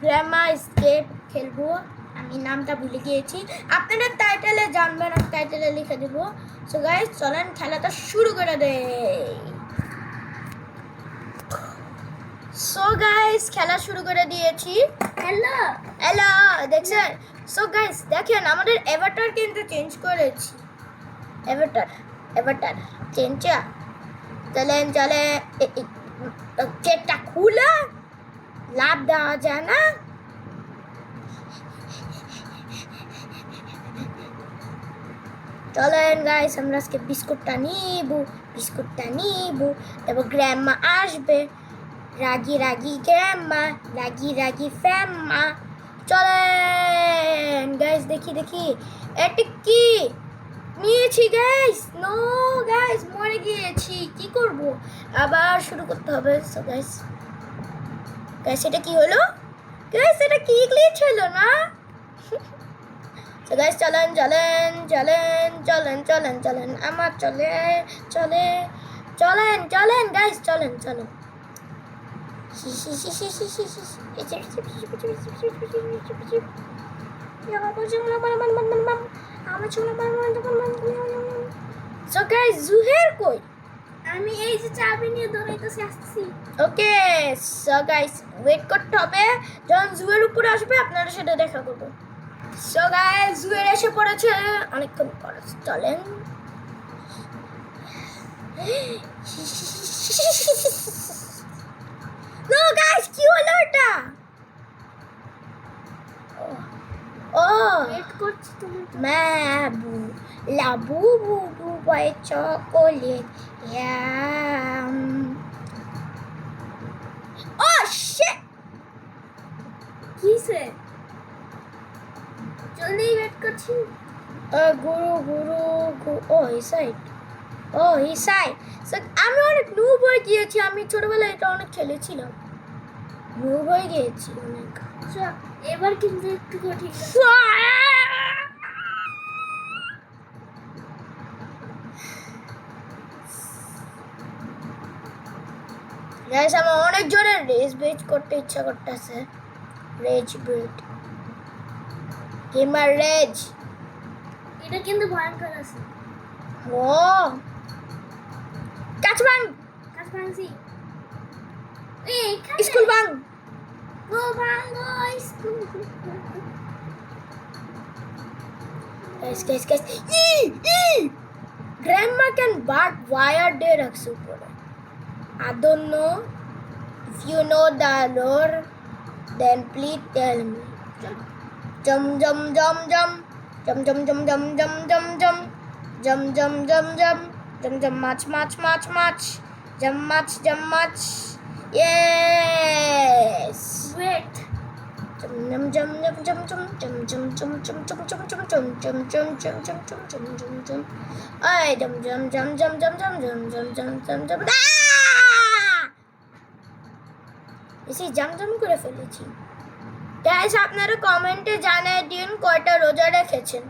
গ্র্যামা escape খেলবো। আমি নামটা ভুলে গিয়েছি, আপনারা টাইটেলে জানবেন, আমি টাইটেলে লিখে দেবো। সো গাইস চলেন খেলাটা শুরু করে দেই। সো গাইস খেলা শুরু করে দিয়েছি। হ্যালো হ্যালো দেখছেন? সো গাইস দেখেন আমাদের অ্যাভাটার কিন্তু চেঞ্জ করেছি। Avatar change. চলেন চলে চেকটা খুলে লাভ দেওয়া যায় না। চলেন গাইস আমরা আজকে বিস্কুটটা নিব, তারপর গ্র্যাম্মা আসবে। রাগি রাগি গ্র্যাম্মা, রাগি রাগি ফ্যাম্মা। চলেন গাইস দেখি এটা কি নিয়েছি গাইস। নো গাইস মরে গিয়েছি, কি করব? আবার শুরু করতে হবে। সো গাইস এটা কি হলো? গাইস এটা কি গ্লিচ হলো না? সো গাইস চলেন আমার চলেন গাইস চলেন সো গাইস জুহের কই? আমি এই যে চাবি নিয়ে দৌড়াইতেছি, আসছি। ওকে সো গাইস ওয়েট করতে হবে, যখন জুয়ের উপরে আসবে আপনারা সেটা দেখা করবো। সো গাইস জুয়ের এসে পড়েছে অনেকক্ষণ পরে। চলেন নো গাইস কি হলো এটা? ও ওয়েট করছি তুমি। Mabu, la boo boo boo white chocolate. Yum. Oh shit! কিসে? জলদি ওয়েট করছি। Guru. Oh, his side. So, আমি অনেক নুব হয়ে গিয়েছি। আমি ছোটবেলায় এটা অনেক খেলেছিলাম। নুব হয়ে গিয়েছি অনেক। আচ্ছা, এবার কিন্তু একটু কঠিন। গাইস আমার অনেক জোরে রেস বেচ করতে ইচ্ছা করতেছে। Raise bet gamer raise. এটা কিন্তু ভয়ঙ্কর আছে। ও কাজ ভাঙ, কাজ ভাঙছি। স্কুল ভাঙ। গো ভাঙো school. Guys. Grandma can but wire দিয়ে রাখছে উপরে। I don't know. If you know the lore, then please tell me. Jump. Much. Jump much. Yes. Wait. Jam করে ফেলেছি। গাইস আপনারা কমেন্টে জানিয়ে দিন কয়টা রোজা রেখেছেন।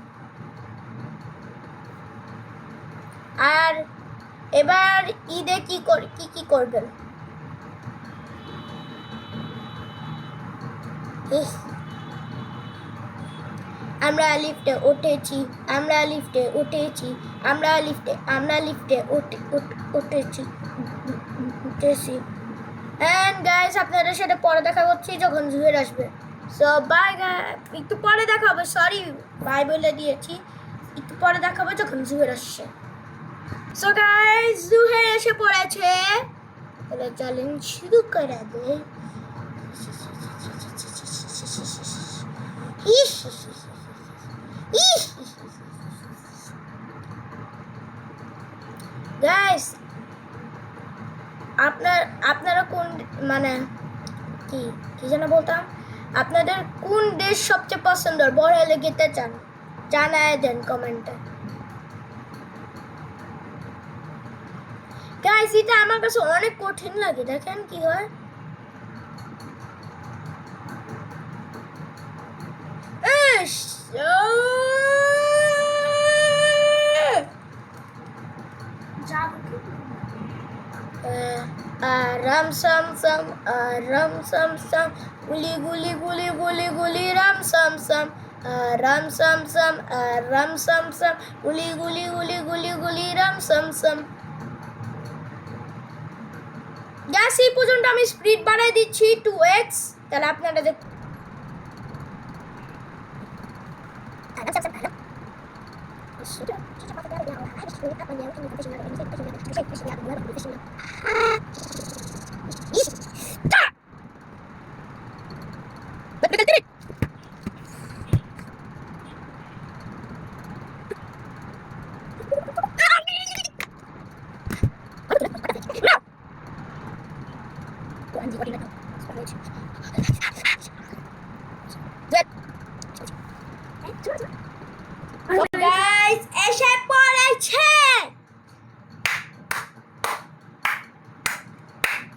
আর এবার ঈদে কি করবেন? আমরা লিফটে উঠেছি। এন্ড গাইস আপনাদের সাথে পরে দেখা করছি যখন জুহের আসবে। সো বাই গাইস, একটু পরে দেখা হবে। সরি বাই বলে দিয়েছি, একটু পরে দেখা হবে যখন জুহের আসছে। সো গাইস জুহের এসে পড়েছে, তাহলে চলেন শুরু করে দে। গাইস আপনারা কোন মানে কি যেন বলতাম, আপনাদের কোন দেশ সবচেয়ে পছন্দ? বড় হলে যেতে চান জানায় দেন কমেন্টে। গাইস এটা আমার কাছে অনেক কঠিন লাগে, দেখেন কি হয়। ram sam sam, ram sam sam, guli guli guli guli guli ram sam sam, ram sam sam, ram sam sam, guli guli guli guli guli ram sam sam. Gas এই পর্যন্ত আমি স্পিড বাড়াই দিচ্ছি 2x, তাহলে আপনারা দেখ guys এসে পড়েছে।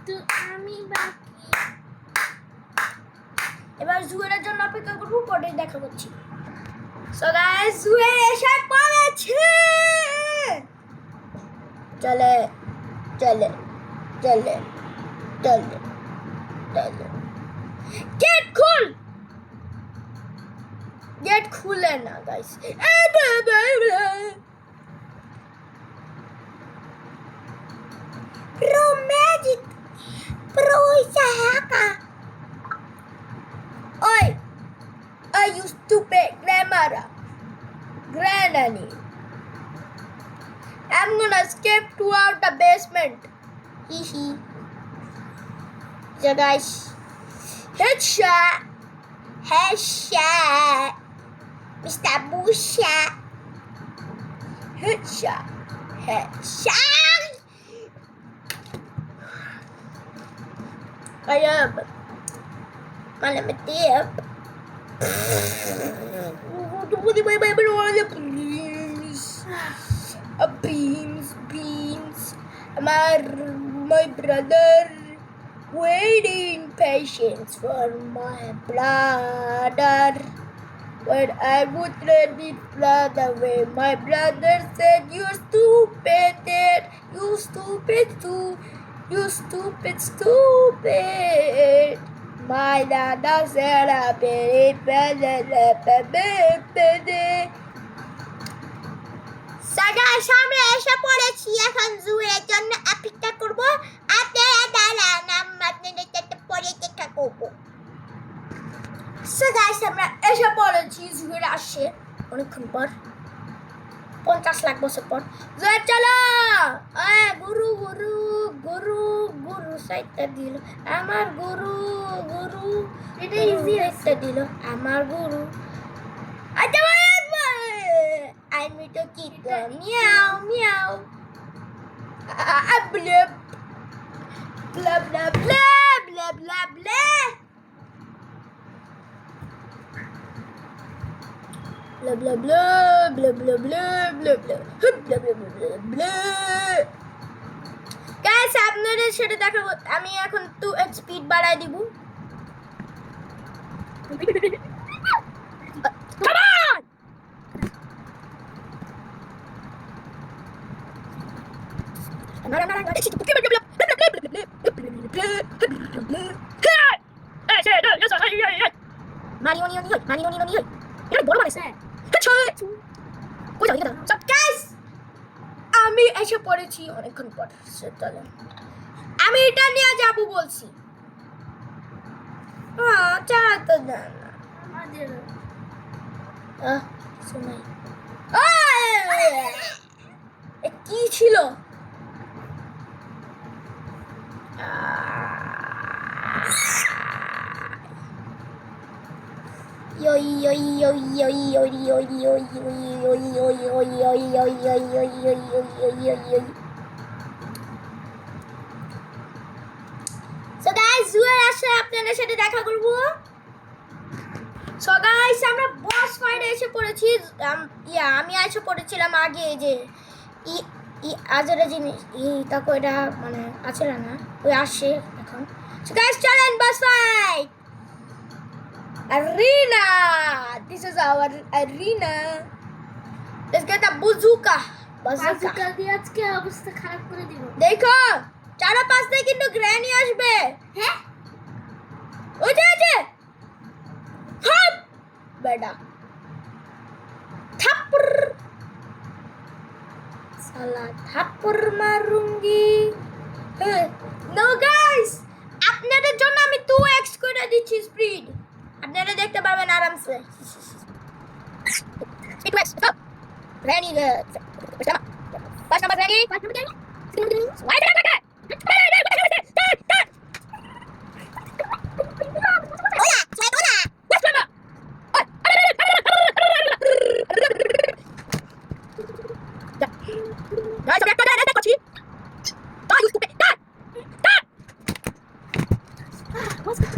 তো আমি বাকি। এবার জুয়ের জন্য অপেক্ষা করবো, পরে দেখা করছি। সো গাইস জুয়ে এসে পড়েছে। চলে চলে চলে চলে চলে। গেট খুল, গেট খুলে না guys. Pro Magic Pro Isahaka. Oi, you stupid grandmother, granny. I'm gonna escape throughout the basement. Hee hee. So guys, headshot, headshot, Mr. Busha, headshot, headshot. I am Malamatip. Beans. My brother waiting patience for my brother. When I would let it flood away, my brother said, "You're stupid, you stupid too, you stupid, stupid." My dada said, সাজার সামনে এসে পড়েছি, এখন জুয়ের জন্য অপেক্ষা করবো। আপনারা দাঁড়ান, আপনাদের সাথে পরে দেখা করবো। সো গাইস আমরা এসে পড়েছি, জুয়ের আসছে অনেকক্ষণ পর, 50 লাখ বছর পর। জুয়ের চলো। গুরু গুরু গুরু গুরু সাইডটা দিল আমার গুরু, গুরু এটা ইজি একটা দিল আমার গুরু। আমি তো কি মিয়াও মিয়াও ব্লেব ব্লা ব্লা ব্লা ব্লা ব্লা ব্লা blah blah blah blah blah blah blah blah blah blah blah. Guys, আপনাদের সেটা দেখাবো। আমি এখন 2x স্পিড বাড়াই দিব। Come on! আমি এসে পড়েছি অনেকক্ষণ পর। আমি এটা নিয়ে যাবো বলছি। চালাতে দেন না। আমাদের শোনাই কি ছিল? আপনাদের সাথে দেখা করবো। সো গাইস আমরা বস ফাইটে এসে পড়েছি। আমি এসে পড়েছিলাম আগে, যে আজের জিনিস তাকে এটা মানে আছে না, ওই আসে এখন। সো গাইস চলেন boss fight. Arena. This is our arena. Let's get a bazooka. Bazooka দিয়ে আজকে অবস্থা খারাপ করে দিব। দেখো 4-5 দিয়ে কিন্তু গ্র্যানি আসবে। হ্যাঁ ওই যে আছে থাপ বেটা থাপ্পড় সালা থাপ্পড় মারুঙ্গি। নো গাইস, আপনাদের জন্য আমি 2x করে দিচ্ছি স্পিড, আপনারা দেখতে পাবেন আরামসে। Speed max stop granny first number granny ওয়াই দা Guys, I'm gonna get that. Die, you stupid! Die! Die! what's that?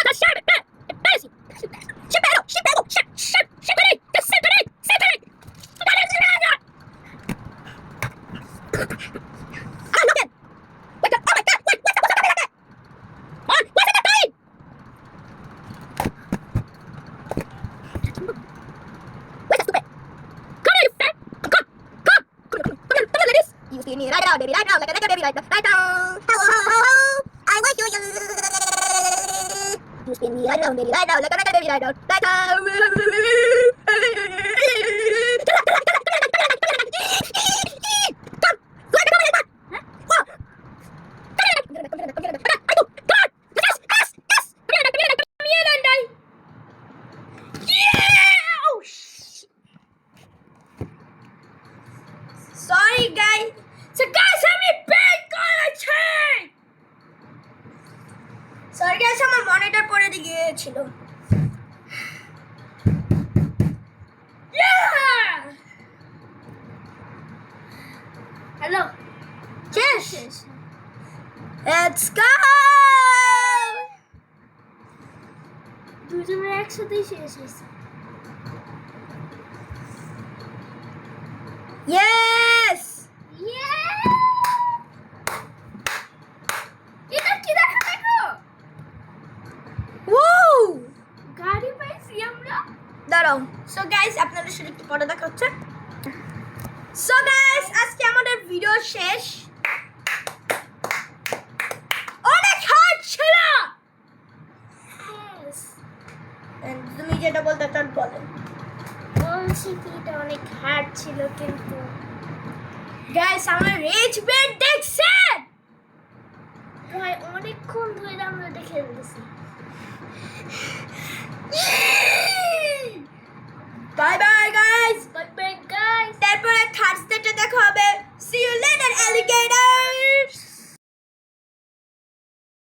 That's shit! Embarrassing! Shit, battle! Shit, battle! Shit, grenade! That's shit grenade! Shit grenade! Ah, look at! Wait, oh my god! Wait, what's that? On! What's that dying? Wait, that's stupid! Come here, you fat! Come here, ladies! You see me right now, baby, right now, like a baby, right now. Hello, I like you. You see me right now, baby, right now, like a baby, right now. Sorry guys. So guys, আমি bake করেছি। Sorry guys, আমার monitor পড়ে গিয়েছিল। Yeah! Hello Yes. শেষ Let's go. দুজনের একসাথেই শেষ হয়েছে Yes. এটা কি দেখা দেখো Woo! গাড়ি পাইছি আমরা দাঁড়াও। সো গাইস, আপনাদের সাথে একটু পরে দেখা হচ্ছে। সো গাইস, আজকে আমাদের ভিডিও শেষ। অনেক হার্ড ছিল। Yes. And তুমি যেটা বলতে চান বলেন। বলছি কি এটা অনেক হার্ড ছিল কিন্তু গাইস, আমার রেজ বেড দেখছেন? প্রায় অনেকক্ষণ ধরে আমরা দেখে ফেলেছি bye bye guys. Bye bye guys তারপরে থার্সডেতে দেখা হবে। See you later alligator.